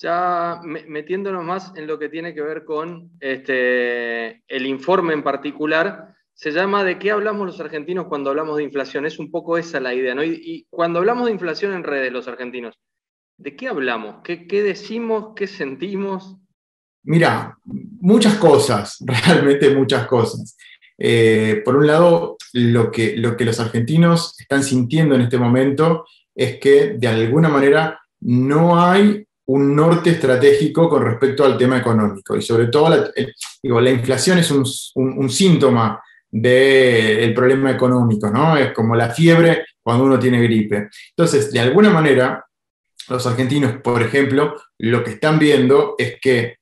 Ya metiéndonos más en lo que tiene que ver con el informe en particular, se llama ¿De qué hablamos los argentinos cuando hablamos de inflación? Es un poco esa la idea, ¿no? Y cuando hablamos de inflación en redes, los argentinos, ¿de qué hablamos? ¿Qué decimos? ¿Qué sentimos? Mira, muchas cosas, realmente muchas cosas. Por un lado, lo que los argentinos están sintiendo en este momento es que de alguna manera no hay un norte estratégico con respecto al tema económico. Y sobre todo, la inflación es un síntoma del problema económico, ¿no? Es como la fiebre cuando uno tiene gripe. Entonces, de alguna manera, los argentinos, por ejemplo, lo que están viendo es que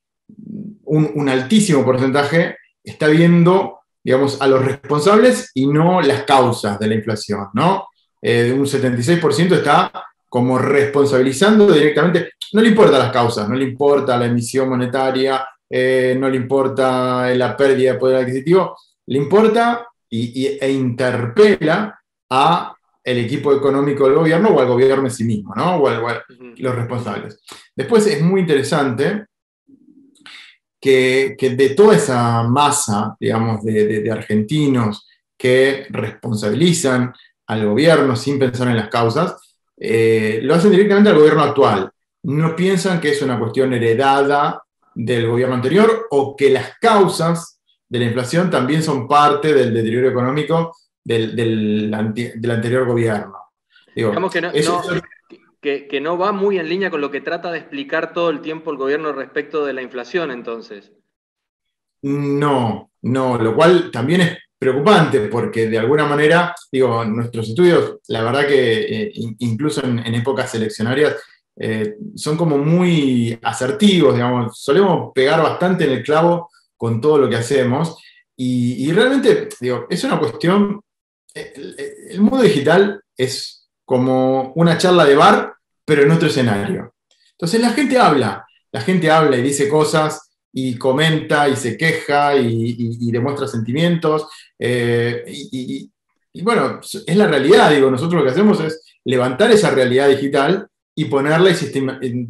un altísimo porcentaje está viendo, digamos, a los responsables y no las causas de la inflación, ¿no? Un 76% está como responsabilizando directamente, no le importan las causas, no le importa la emisión monetaria, no le importa la pérdida de poder adquisitivo, le importa e interpela a el equipo económico del gobierno o al gobierno en sí mismo, ¿no? O los responsables. Después es muy interesante que de toda esa masa, digamos, de argentinos que responsabilizan al gobierno sin pensar en las causas, lo hacen directamente al gobierno actual. No piensan que es una cuestión heredada del gobierno anterior o que las causas de la inflación también son parte del deterioro económico del anterior gobierno. Digo, Digamos que no va muy en línea con lo que trata de explicar todo el tiempo el gobierno respecto de la inflación, entonces. No, no, lo cual también es preocupante porque de alguna manera, digo, nuestros estudios, la verdad que incluso en épocas eleccionarias, son como muy asertivos, digamos, solemos pegar bastante en el clavo con todo lo que hacemos y realmente, digo, es una cuestión, el mundo digital es como una charla de bar, pero en otro escenario. Entonces la gente habla y dice cosas y comenta y se queja y demuestra sentimientos. Y bueno, es la realidad, digo, nosotros lo que hacemos es levantar esa realidad digital y ponerla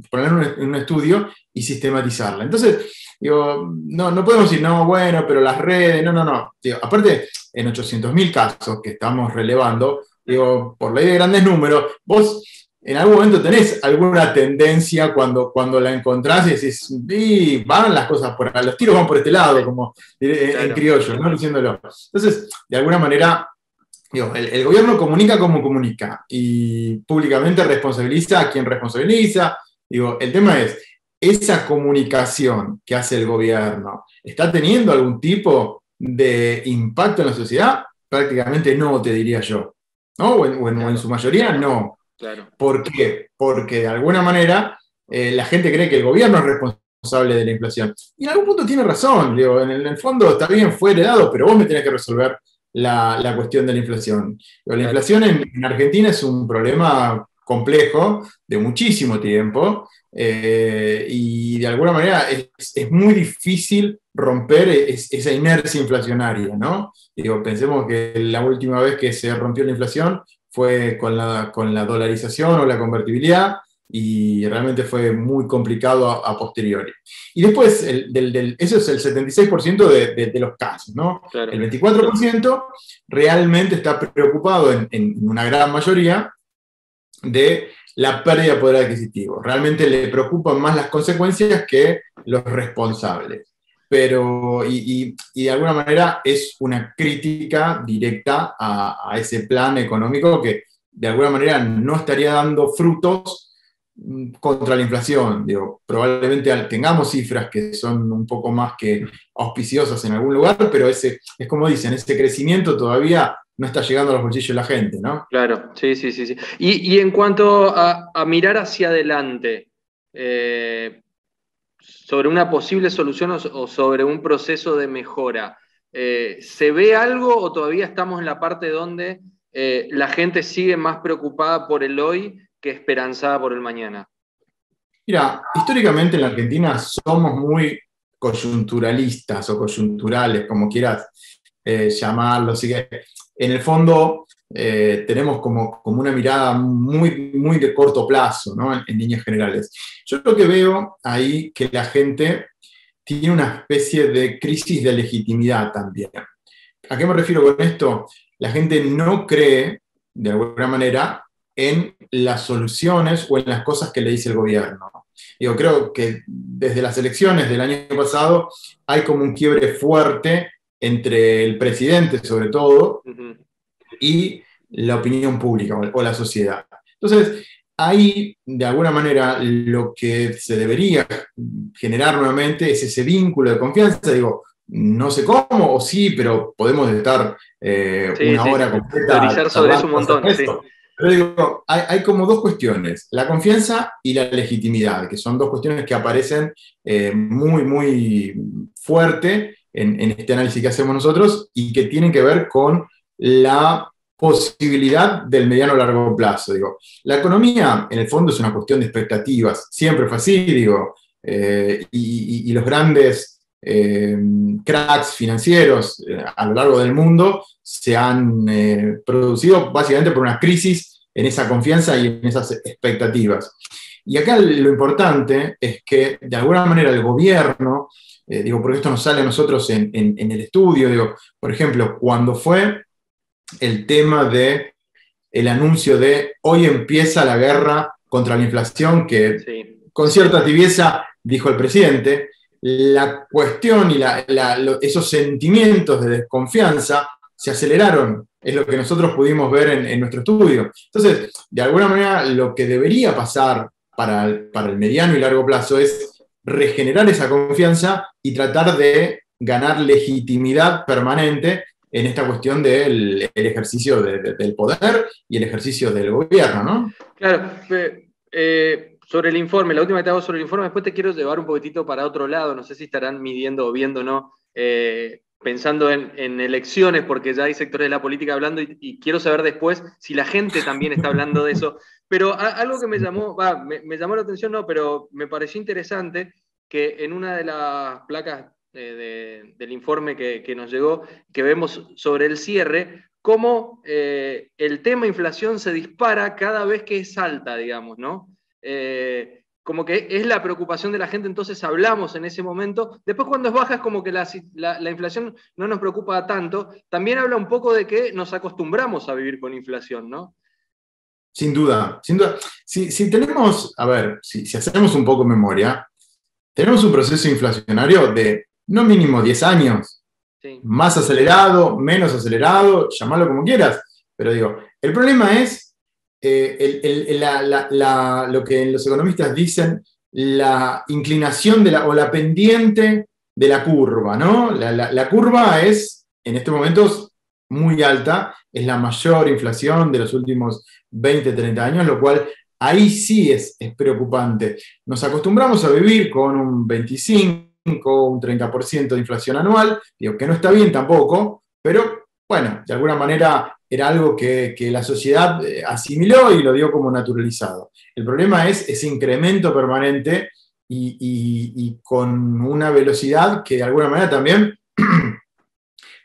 ponerla en un estudio y sistematizarla. Entonces, digo, no podemos decir, no, bueno, pero las redes, no. Digo, aparte, en 800.000 casos que estamos relevando, digo, por ley de grandes números, vos en algún momento tenés alguna tendencia cuando la encontrás y decís, van las cosas por acá, los tiros van por este lado, como en criollo, ¿no? Diciéndolo. Entonces, de alguna manera, digo, el gobierno comunica como comunica y públicamente responsabiliza a quien responsabiliza. Digo, el tema es, esa comunicación que hace el gobierno, ¿está teniendo algún tipo de impacto en la sociedad? Prácticamente no, te diría yo. ¿No? O en su mayoría, no. Claro. ¿Por qué? Porque de alguna manera la gente cree que el gobierno es responsable de la inflación. Y en algún punto tiene razón. Digo, en el fondo está bien, fue heredado, pero vos me tenés que resolver la cuestión de la inflación. Digo, la inflación en Argentina es un problema complejo de muchísimo tiempo y de alguna manera es muy difícil romper esa inercia inflacionaria, ¿no? Digo, pensemos que la última vez que se rompió la inflación fue con la dolarización o la convertibilidad y realmente fue muy complicado a posteriori. Y después, eso es el 76% de los casos, ¿no? Claro. El 24% realmente está preocupado en una gran mayoría de la pérdida de poder adquisitivo. Realmente le preocupan más las consecuencias que los responsables. Pero, y de alguna manera es una crítica directa a ese plan económico que de alguna manera no estaría dando frutos contra la inflación. Digo, probablemente tengamos cifras que son un poco más que auspiciosas en algún lugar, pero es como dicen, ese crecimiento todavía no está llegando a los bolsillos de la gente, ¿no? Claro, sí. Y en cuanto a mirar hacia adelante, sobre una posible solución o sobre un proceso de mejora, ¿se ve algo o todavía estamos en la parte donde la gente sigue más preocupada por el hoy que esperanzada por el mañana? Mira, históricamente en la Argentina somos muy coyunturalistas o coyunturales, como quieras llamarlo. Así que, en el fondo, tenemos como una mirada muy, muy de corto plazo, ¿no? En líneas generales. Yo lo que veo ahí que la gente tiene una especie de crisis de legitimidad también. ¿A qué me refiero con esto? La gente no cree, de alguna manera, en las soluciones o en las cosas que le dice el gobierno. Digo, creo que desde las elecciones del año pasado hay como un quiebre fuerte entre el presidente, sobre todo, y la opinión pública o la sociedad. Entonces, ahí, de alguna manera, lo que se debería generar nuevamente es ese vínculo de confianza. Digo, no sé cómo, o sí, pero podemos estar una hora completa teorizar sobre eso un montón, sí. Pero digo, hay como dos cuestiones, la confianza y la legitimidad, que son dos cuestiones que aparecen muy, muy fuerte en este análisis que hacemos nosotros y que tienen que ver con la posibilidad del mediano a largo plazo. Digo, la economía, en el fondo, es una cuestión de expectativas. Siempre fue así, digo, y los grandes cracks financieros a lo largo del mundo se han producido básicamente por una crisis en esa confianza y en esas expectativas. Y acá lo importante es que, de alguna manera, el gobierno, digo, porque esto nos sale a nosotros en el estudio, digo, por ejemplo, cuando fue el tema de el anuncio de hoy empieza la guerra contra la inflación, que con cierta tibieza dijo el presidente, la cuestión y esos sentimientos de desconfianza se aceleraron, es lo que nosotros pudimos ver en nuestro estudio. Entonces, de alguna manera, lo que debería pasar para el mediano y largo plazo es regenerar esa confianza y tratar de ganar legitimidad permanente en esta cuestión del ejercicio del poder y el ejercicio del gobierno, ¿no? Claro, sobre el informe, la última que te hago sobre el informe, después te quiero llevar un poquitito para otro lado, no sé si estarán midiendo o viendo, ¿no? Pensando en elecciones, porque ya hay sectores de la política hablando y quiero saber después si la gente también está hablando de eso. Pero algo que me llamó la atención, no, pero me pareció interesante que en una de las placas del informe que nos llegó, que vemos sobre el cierre, cómo el tema inflación se dispara cada vez que es alta, digamos, ¿no? Como que es la preocupación de la gente, entonces hablamos en ese momento. Después cuando es baja es como que la inflación no nos preocupa tanto. También habla un poco de que nos acostumbramos a vivir con inflación, ¿no? Sin duda, sin duda. Si tenemos, a ver, si hacemos un poco memoria, tenemos un proceso inflacionario de no mínimo 10 años. Sí. Más acelerado, menos acelerado, llamarlo como quieras. Pero digo, el problema es lo que los economistas dicen, la inclinación o la pendiente de la curva, ¿no? La curva es, en estos momentos, muy alta, es la mayor inflación de los últimos 20, 30 años, lo cual ahí sí es preocupante. Nos acostumbramos a vivir con un 25, un 30% de inflación anual, digo que no está bien tampoco, pero bueno, de alguna manera era algo que la sociedad asimiló y lo dio como naturalizado. El problema es ese incremento permanente y con una velocidad que de alguna manera también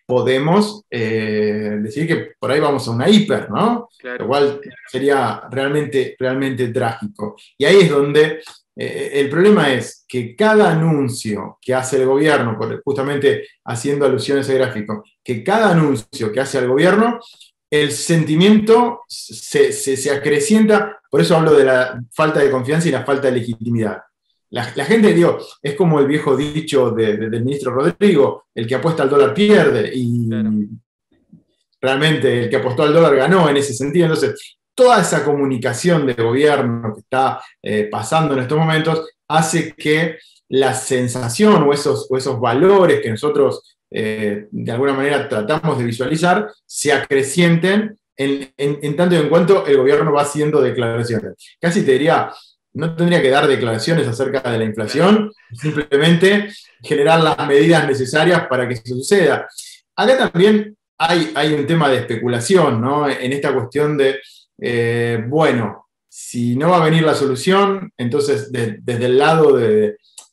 podemos decir que por ahí vamos a una hiper, ¿no? Claro. Lo cual sería realmente, realmente trágico. Y ahí es donde el problema es que cada anuncio que hace el gobierno, justamente haciendo alusión a ese gráfico, que cada anuncio que hace el gobierno, el sentimiento se acrecienta, por eso hablo de la falta de confianza y la falta de legitimidad. La gente, digo, es como el viejo dicho del ministro Rodrigo, el que apuesta al dólar pierde, y claro, realmente el que apostó al dólar ganó en ese sentido. Entonces, toda esa comunicación de gobierno que está pasando en estos momentos hace que la sensación o esos valores que nosotros de alguna manera tratamos de visualizar se acrecienten en tanto y en cuanto el gobierno va haciendo declaraciones. Casi te diría, no tendría que dar declaraciones acerca de la inflación, simplemente generar las medidas necesarias para que eso suceda. Acá también hay un tema de especulación, ¿no? En esta cuestión de, bueno, si no va a venir la solución, entonces desde el lado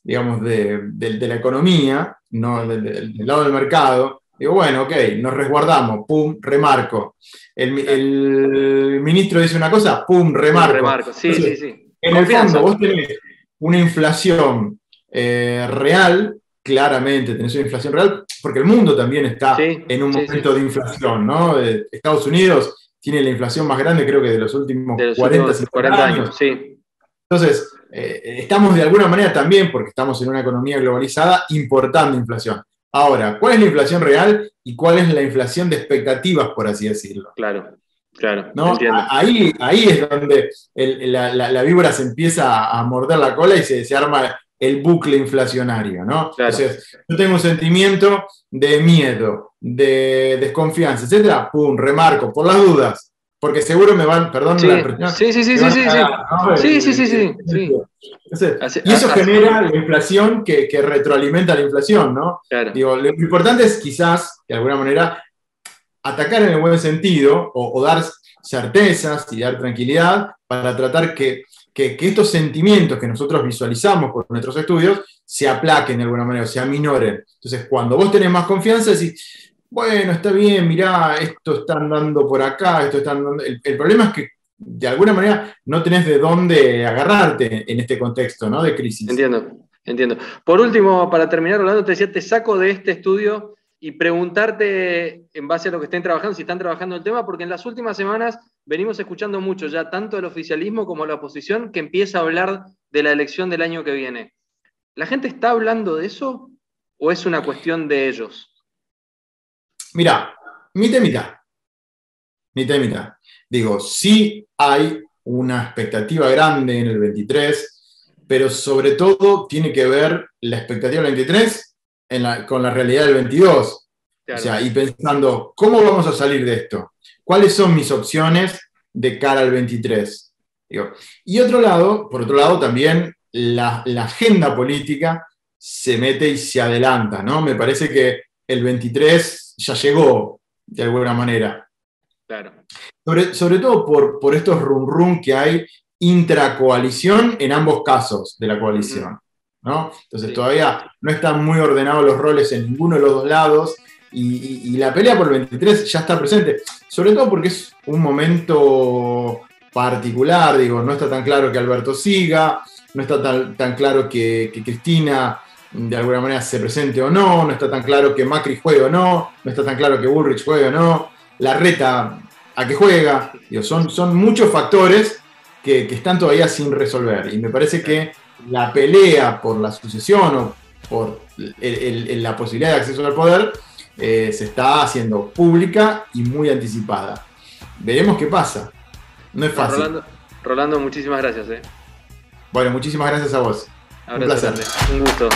digamos, de la economía, no del lado del mercado, Digo, bueno, ok, nos resguardamos, pum, remarco. El ministro dice una cosa, pum, remarco. Remarco, sí, Entonces, sí, sí. en el Confianza. fondo, vos tenés una inflación real, claramente tenés una inflación real, porque el mundo también está Sí, en un sí, momento sí. de inflación, ¿no? Estados Unidos tiene la inflación más grande, creo que de los De últimos los 40, últimos 40 50 años. años, sí. Entonces, estamos de alguna manera también, porque estamos en una economía globalizada, importando inflación. Ahora, ¿cuál es la inflación real y cuál es la inflación de expectativas, por así decirlo? Claro, claro, ¿No? entiendo. Ahí es donde la víbora se empieza a morder la cola y se arma el bucle inflacionario, ¿no? Claro. Entonces, yo tengo un sentimiento de miedo, de desconfianza, etcétera, pum, remarco, por las dudas, porque seguro me van, perdón la Sí, expresión, sí, sí, sí, me sí, van a sí, sí. cagar, ¿no? Sí, sí, sí, sí, sí. Entonces, y eso genera la inflación que retroalimenta la inflación, ¿no? Claro. Digo, lo importante es quizás, de alguna manera, atacar en el buen sentido o dar certezas y dar tranquilidad para tratar que estos sentimientos que nosotros visualizamos por nuestros estudios se aplaquen de alguna manera, o se aminoren. Entonces, cuando vos tenés más confianza, decís, bueno, está bien, mirá, esto está andando por acá, esto está andando... El problema es que de alguna manera no tenés de dónde agarrarte en este contexto, ¿no? De crisis. Entiendo, entiendo. Por último, para terminar, Rolando, te decía, te saco de este estudio y preguntarte, en base a lo que estén trabajando, si están trabajando el tema, porque en las últimas semanas venimos escuchando mucho, ya tanto el oficialismo como la oposición, que empieza a hablar de la elección del año que viene. ¿La gente está hablando de eso o es una cuestión de ellos? Mirá, mitad y mitad. Mitad y mitad. Digo, sí hay una expectativa grande en el 23, pero sobre todo tiene que ver la expectativa del 23 con la realidad del 22. Claro. O sea, y pensando, ¿cómo vamos a salir de esto? ¿Cuáles son mis opciones de cara al 23? Digo, y por otro lado, también la agenda política se mete y se adelanta, ¿no? Me parece que el 23 ya llegó, de alguna manera. Claro. Sobre todo por estos rum que hay intracoalición en ambos casos de la coalición, ¿no? Entonces Sí. todavía no están muy ordenados los roles en ninguno de los dos lados y la pelea por el 23 ya está presente, sobre todo porque es un momento particular, digo, no está tan claro que Alberto siga, no está tan claro que Cristina de alguna manera se presente o no está tan claro que Macri juegue o no está tan claro que Bullrich juegue o no, Larreta a qué juega, digo, son muchos factores que están todavía sin resolver y me parece que la pelea por la sucesión o por la posibilidad de acceso al poder se está haciendo pública y muy anticipada. Veremos qué pasa. No es fácil. Rolando, muchísimas gracias. Bueno, muchísimas gracias a vos. Abrazo. Un placer. Un gusto.